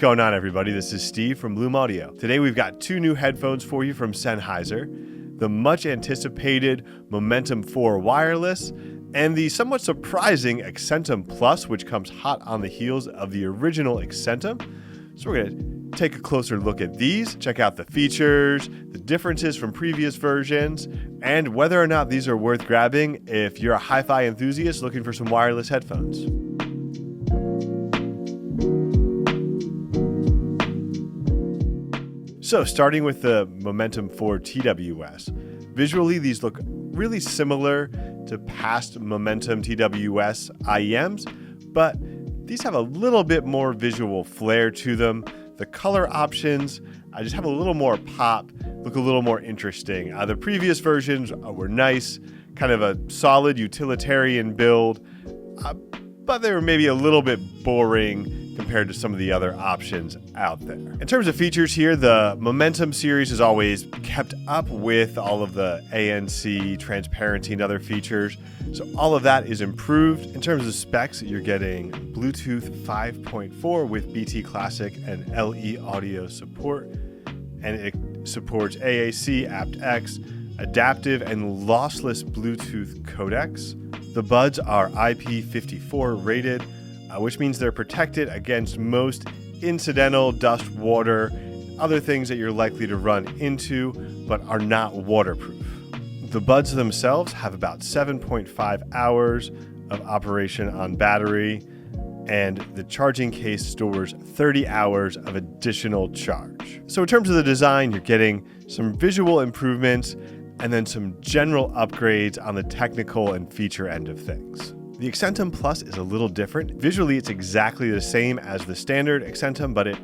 going on, everybody? This is Steve from Bloom Audio. Today we've got two new headphones for you from Sennheiser, the much anticipated Momentum 4 wireless and the somewhat surprising Accentum Plus, which comes hot on the heels of the original Accentum. So we're going to take a closer look at these, check out the features, the differences from previous versions, and whether or not these are worth grabbing if you're a hi-fi enthusiast looking for some wireless headphones. So starting with the Momentum 4 TWS, visually these look really similar to past Momentum TWS IEMs, but these have a little bit more visual flair to them. The color options just have a little more pop, look a little more interesting. The previous versions were nice, kind of a solid utilitarian build, but they were maybe a little bit boring compared to some of the other options out there. In terms of features here, the Momentum series has always kept up with all of the ANC, transparency, and other features. So all of that is improved. In terms of specs, you're getting Bluetooth 5.4 with BT Classic and LE audio support. And it supports AAC, aptX, adaptive and lossless Bluetooth codecs. The buds are IP54 rated, which means they're protected against most incidental dust, water, other things that you're likely to run into, but are not waterproof. The buds themselves have about 7.5 hours of operation on battery, and the charging case stores 30 hours of additional charge. So in terms of the design, you're getting some visual improvements and then some general upgrades on the technical and feature end of things. The Accentum Plus is a little different. Visually, it's exactly the same as the standard Accentum, but it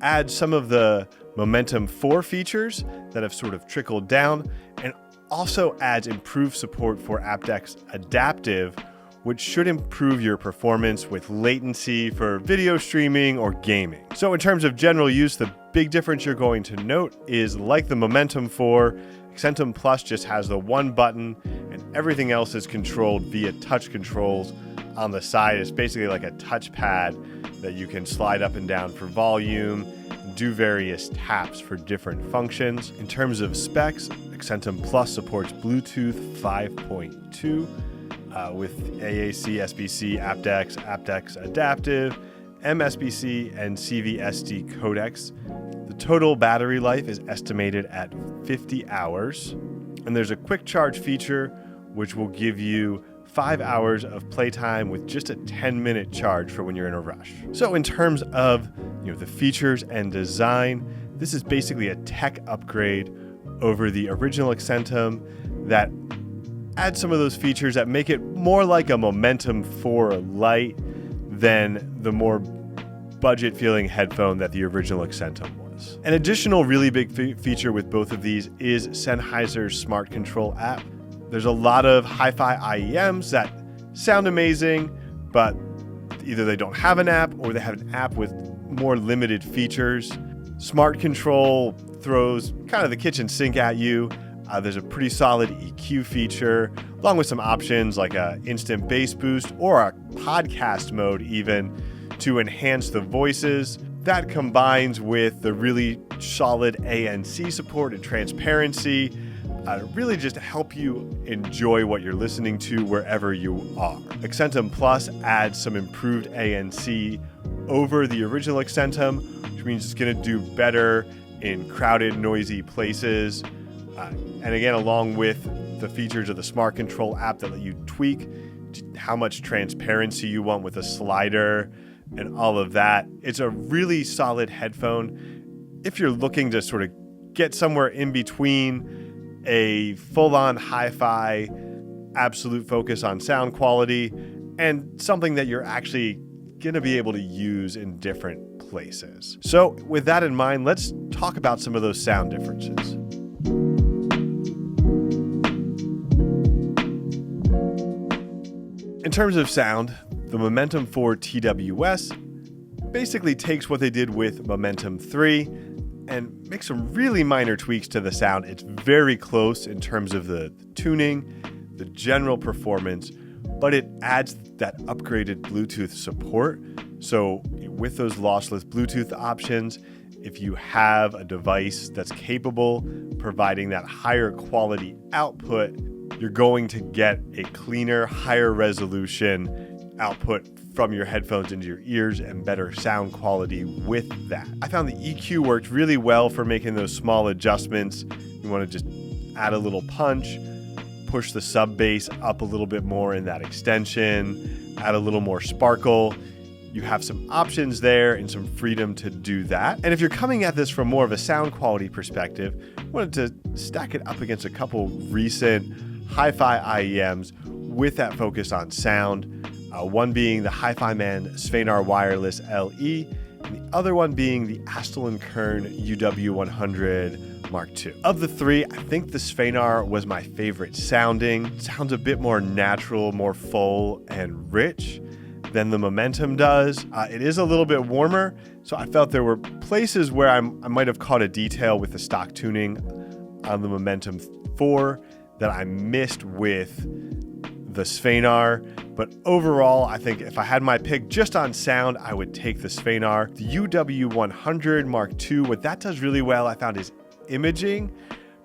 adds some of the Momentum 4 features that have sort of trickled down, and also adds improved support for aptX Adaptive, which should improve your performance with latency for video streaming or gaming. So in terms of general use, the big difference you're going to note is, like the Momentum 4, Accentum Plus just has the one button and everything else is controlled via touch controls on the side. It's basically like a touchpad that you can slide up and down for volume, do various taps for different functions. In terms of specs, Accentum Plus supports Bluetooth 5.2 with AAC, SBC, aptX, aptX Adaptive, MSBC, and CVSD codecs. The total battery life is estimated at 50 hours, and there's a quick charge feature which will give you 5 hours of playtime with just a 10-minute charge for when you're in a rush. So in terms of the features and design, this is basically a tech upgrade over the original Accentum that adds some of those features that make it more like a Momentum 4 Lite than the more budget-feeling headphone that the original Accentum was. An additional really big feature with both of these is Sennheiser's Smart Control app. There's a lot of hi-fi IEMs that sound amazing, but either they don't have an app or they have an app with more limited features. Smart Control throws kind of the kitchen sink at you. There's a pretty solid EQ feature, along with some options like an instant bass boost or a podcast mode even to enhance the voices. That combines with the really solid ANC support and transparency, really just to help you enjoy what you're listening to wherever you are. Accentum Plus adds some improved ANC over the original Accentum, which means it's going to do better in crowded, noisy places. And again, along with the features of the Smart Control app that let you tweak how much transparency you want with a slider and all of that. It's a really solid headphone if you're looking to sort of get somewhere in between a full-on hi-fi, absolute focus on sound quality, and something that you're actually going to be able to use in different places. So with that in mind, let's talk about some of those sound differences. In terms of sound, the Momentum 4 TWS basically takes what they did with Momentum 3 and makes some really minor tweaks to the sound. It's very close in terms of the tuning, the general performance, but it adds that upgraded Bluetooth support. So with those lossless Bluetooth options, if you have a device that's capable providing that higher quality output, you're going to get a cleaner, higher resolution output from your headphones into your ears and better sound quality with that. I found the EQ worked really well for making those small adjustments. You want to just add a little punch, push the sub bass up a little bit more in that extension, add a little more sparkle. You have some options there and some freedom to do that. And if you're coming at this from more of a sound quality perspective, I wanted to stack it up against a couple recent hi-fi IEMs with that focus on sound. One being the Hi-Fi Man Sennheiser Wireless LE, and the other one being the Astel & Kern UW100 Mark II. Of the three, I think the Sennheiser was my favorite sounding. It sounds a bit more natural, more full and rich than the Momentum does. It is a little bit warmer, so I felt there were places where I might have caught a detail with the stock tuning on the Momentum 4 that I missed with the Sennheiser. But overall, I think if I had my pick just on sound, I would take the Sennheiser. The UW100 Mark II, what that does really well, I found is imaging,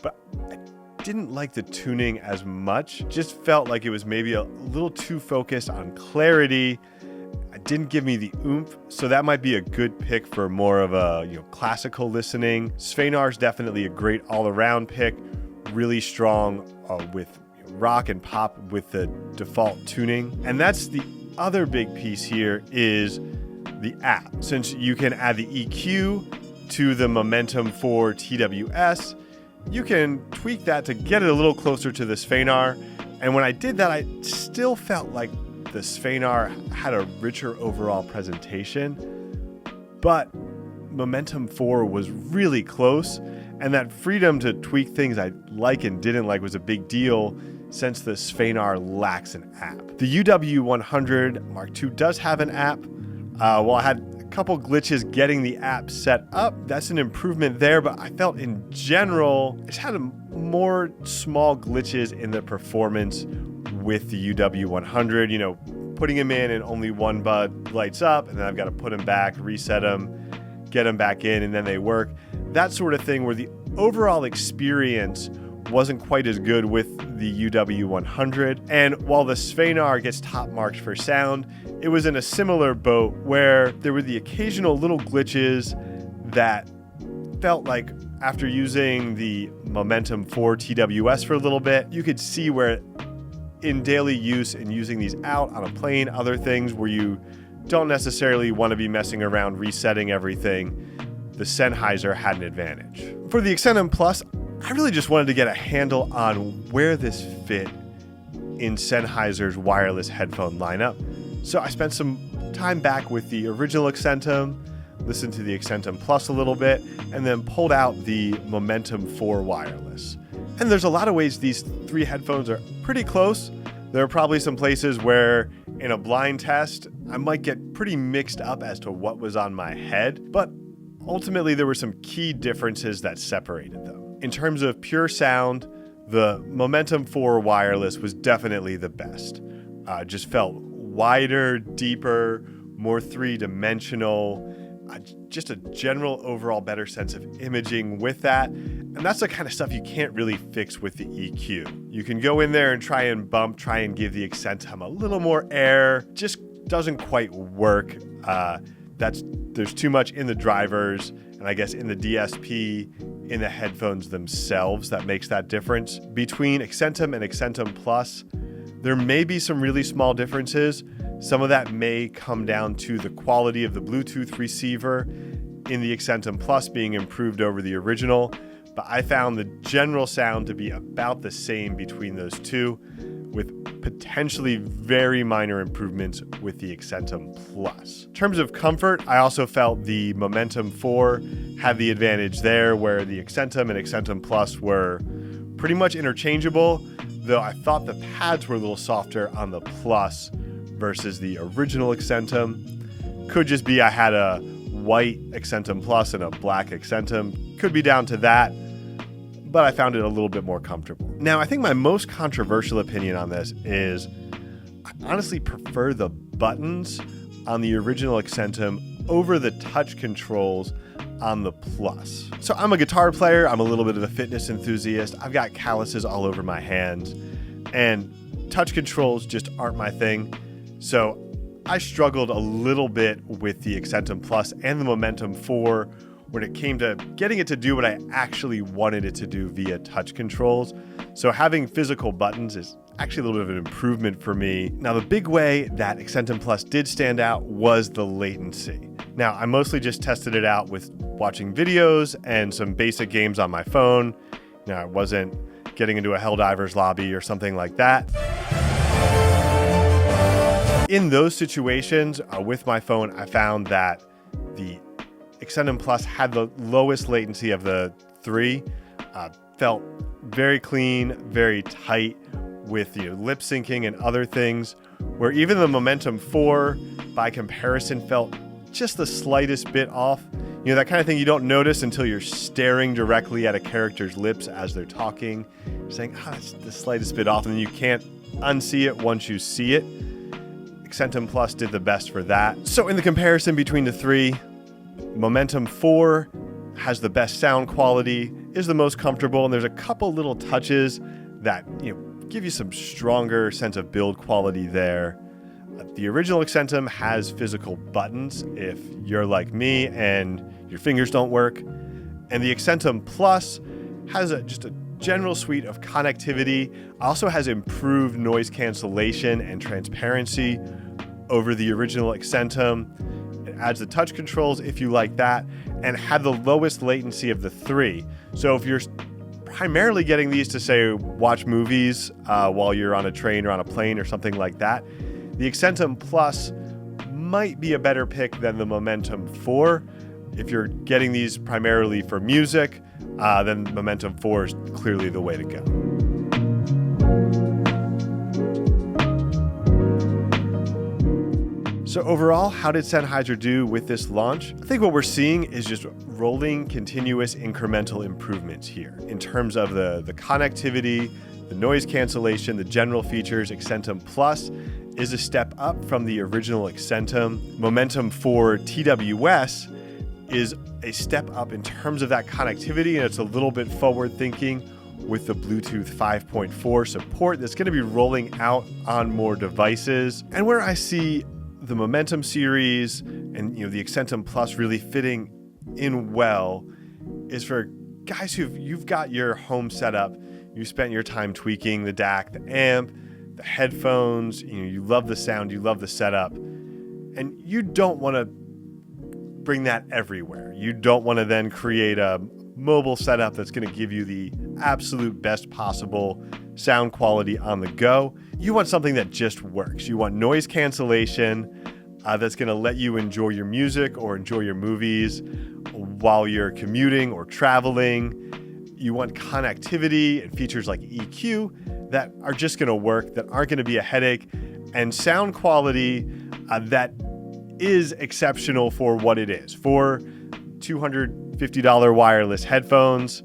but I didn't like the tuning as much. Just felt like it was maybe a little too focused on clarity. It didn't give me the oomph, so that might be a good pick for more of a classical listening. Sennheiser is definitely a great all-around pick, really strong with rock and pop with the default tuning. And that's the other big piece here is the app. Since you can add the EQ to the Momentum 4 TWS, you can tweak that to get it a little closer to the Sennheiser. And when I did that, I still felt like the Sennheiser had a richer overall presentation, but Momentum 4 was really close, and that freedom to tweak things I like and didn't like was a big deal since the Sennheiser lacks an app. The UW100 Mark II does have an app. While I had a couple glitches getting the app set up, that's an improvement there, but I felt in general, it had more small glitches in the performance with the UW100, putting them in and only one bud lights up, and then I've got to put them back, reset them, get them back in, and then they work. That sort of thing where the overall experience wasn't quite as good with the UW100. And while the Sennheiser gets top marks for sound, it was in a similar boat where there were the occasional little glitches that felt like after using the Momentum 4 TWS for a little bit, you could see where in daily use and using these out on a plane, other things where you don't necessarily want to be messing around resetting everything, the Sennheiser had an advantage. For the Accentum Plus, I really just wanted to get a handle on where this fit in Sennheiser's wireless headphone lineup. So I spent some time back with the original Accentum, listened to the Accentum Plus a little bit, and then pulled out the Momentum 4 wireless. And there's a lot of ways these three headphones are pretty close. There are probably some places where in a blind test, I might get pretty mixed up as to what was on my head, but ultimately there were some key differences that separated them. In terms of pure sound, the Momentum 4 wireless was definitely the best. Just felt wider, deeper, more three-dimensional, just a general overall better sense of imaging with that. And that's the kind of stuff you can't really fix with the EQ. You can go in there and try and give the Accentum a little more air. Just doesn't quite work. There's too much in the drivers, and I guess in the DSP, in the headphones themselves, that makes that difference. Between Accentum and Accentum Plus, there may be some really small differences. Some of that may come down to the quality of the Bluetooth receiver in the Accentum Plus being improved over the original, but I found the general sound to be about the same between those two, with potentially very minor improvements with the Accentum Plus. In terms of comfort, I also felt the Momentum 4 had the advantage there, where the Accentum and Accentum Plus were pretty much interchangeable, though I thought the pads were a little softer on the Plus versus the original Accentum. Could just be I had a white Accentum Plus and a black Accentum. Could be down to that, but I found it a little bit more comfortable. Now, I think my most controversial opinion on this is I honestly prefer the buttons on the original Accentum over the touch controls on the Plus. So I'm a guitar player, I'm a little bit of a fitness enthusiast, I've got calluses all over my hands, and touch controls just aren't my thing. So I struggled a little bit with the Accentum Plus and the Momentum 4 when it came to getting it to do what I actually wanted it to do via touch controls. So having physical buttons is actually a little bit of an improvement for me. Now, the big way that Accentum Plus did stand out was the latency. Now, I mostly just tested it out with watching videos and some basic games on my phone. Now, I wasn't getting into a Helldivers lobby or something like that. In those situations with my phone, I found that the Accentum Plus had the lowest latency of the three, felt very clean, very tight with lip syncing and other things, where even the Momentum 4 by comparison felt just the slightest bit off. That kind of thing you don't notice until you're staring directly at a character's lips as they're talking, saying, it's the slightest bit off, and then you can't unsee it once you see it. Accentum Plus did the best for that. So in the comparison between the three, Momentum 4 has the best sound quality, is the most comfortable, and there's a couple little touches that give you some stronger sense of build quality there. The original Accentum has physical buttons if you're like me and your fingers don't work. And the Accentum Plus has just a general suite of connectivity, also has improved noise cancellation and transparency over the original Accentum. It adds the touch controls if you like that, and had the lowest latency of the three. So if you're primarily getting these to, say, watch movies while you're on a train or on a plane or something like that, the Accentum Plus might be a better pick than the Momentum 4. If you're getting these primarily for music, then Momentum 4 is clearly the way to go. So overall, how did Sennheiser do with this launch? I think what we're seeing is just rolling continuous incremental improvements here in terms of the connectivity, the noise cancellation, the general features. Accentum Plus is a step up from the original Accentum. Momentum 4 TWS is a step up in terms of that connectivity, and it's a little bit forward thinking with the Bluetooth 5.4 support that's going to be rolling out on more devices. And where I see the Momentum series and the Accentum Plus really fitting in well is for guys you've got your home setup, you spent your time tweaking the DAC, the amp, the headphones, you love the sound, you love the setup, and you don't want to bring that everywhere. You don't want to then create a mobile setup that's going to give you the absolute best possible sound quality on the go. You want something that just works. You want noise cancellation that's going to let you enjoy your music or enjoy your movies while you're commuting or traveling. You want connectivity and features like EQ that are just going to work, that aren't going to be a headache, and sound quality that is exceptional for what it is. For $250 wireless headphones,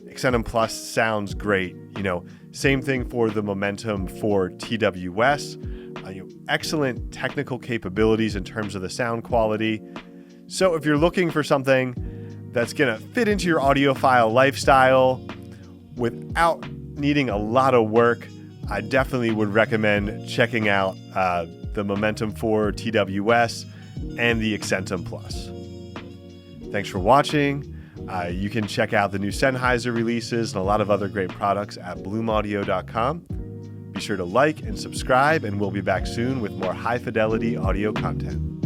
Accentum Plus sounds great. Same thing for the Momentum 4 TWS. Excellent technical capabilities in terms of the sound quality. So if you're looking for something that's going to fit into your audiophile lifestyle without needing a lot of work, I definitely would recommend checking out the Momentum 4 TWS and the Accentum Plus. Thanks for watching. You can check out the new Sennheiser releases and a lot of other great products at bloomaudio.com. Be sure to like and subscribe, and we'll be back soon with more high-fidelity audio content.